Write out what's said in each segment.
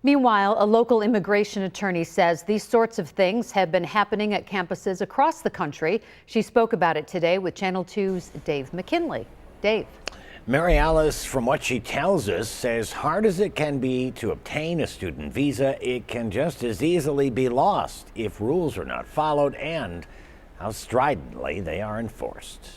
Meanwhile, a local immigration attorney says these sorts of things have been happening at campuses across the country. She spoke about it today with Channel 2's Dave McKinley. Dave. Mary Alice, from what she tells us, says hard as it can be to obtain a student visa, it can just as easily be lost if rules are not followed and how stridently they are enforced.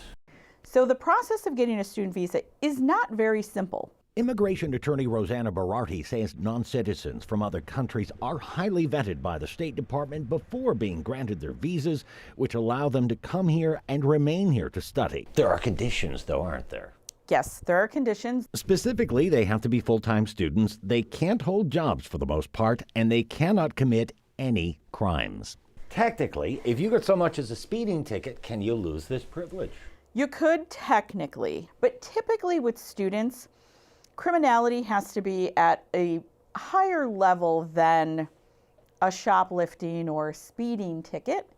So the process of getting a student visa is not very simple. Immigration attorney Rosanna Berardi says non-citizens from other countries are highly vetted by the State Department before being granted their visas, which allow them to come here and remain here to study. There are conditions, though, aren't there? Yes, there are conditions. Specifically, they have to be full-time students, they can't hold jobs for the most part, and they cannot commit any crimes. Technically, if you get so much as a speeding ticket, can you lose this privilege? You could technically, but typically with students, criminality has to be at a higher level than a shoplifting or speeding ticket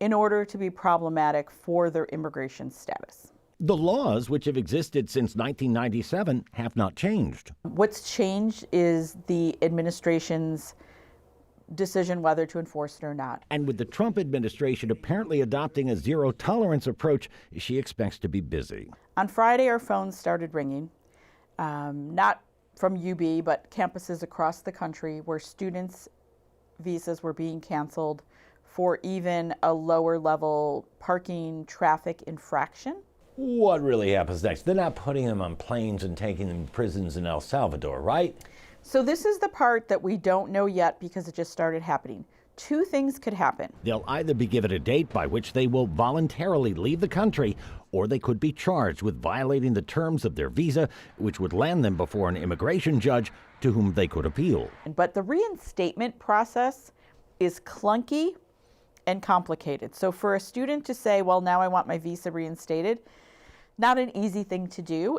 in order to be problematic for their immigration status. The laws, which have existed since 1997, have not changed. What's changed is the administration's decision whether to enforce it or not. And with the Trump administration apparently adopting a zero-tolerance approach, she expects to be busy. On Friday, our phones started ringing, not from UB, but campuses across the country where students' visas were being canceled for even a lower level parking traffic infraction. What really happens next? They're not putting them on planes and taking them to prisons in El Salvador, right? So this is the part that we don't know yet because it just started happening. Two things could happen. They'll either be given a date by which they will voluntarily leave the country, or they could be charged with violating the terms of their visa, which would land them before an immigration judge to whom they could appeal. But the reinstatement process is clunky and complicated. So for a student to say, well, now I want my visa reinstated, not an easy thing to do.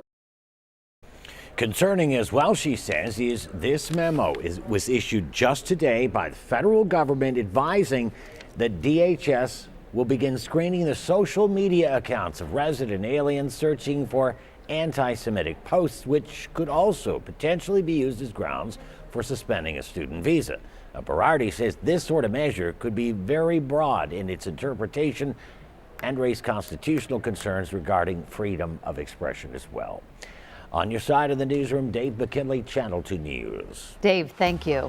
Concerning as well, she says, is this memo was issued just today by the federal government advising that DHS will begin screening the social media accounts of resident aliens searching for anti-Semitic posts, which could also potentially be used as grounds for suspending a student visa. Berardi says this sort of measure could be very broad in its interpretation and raise constitutional concerns regarding freedom of expression as well. On your side of the newsroom, Dave McKinley, Channel 2 News. Dave, thank you.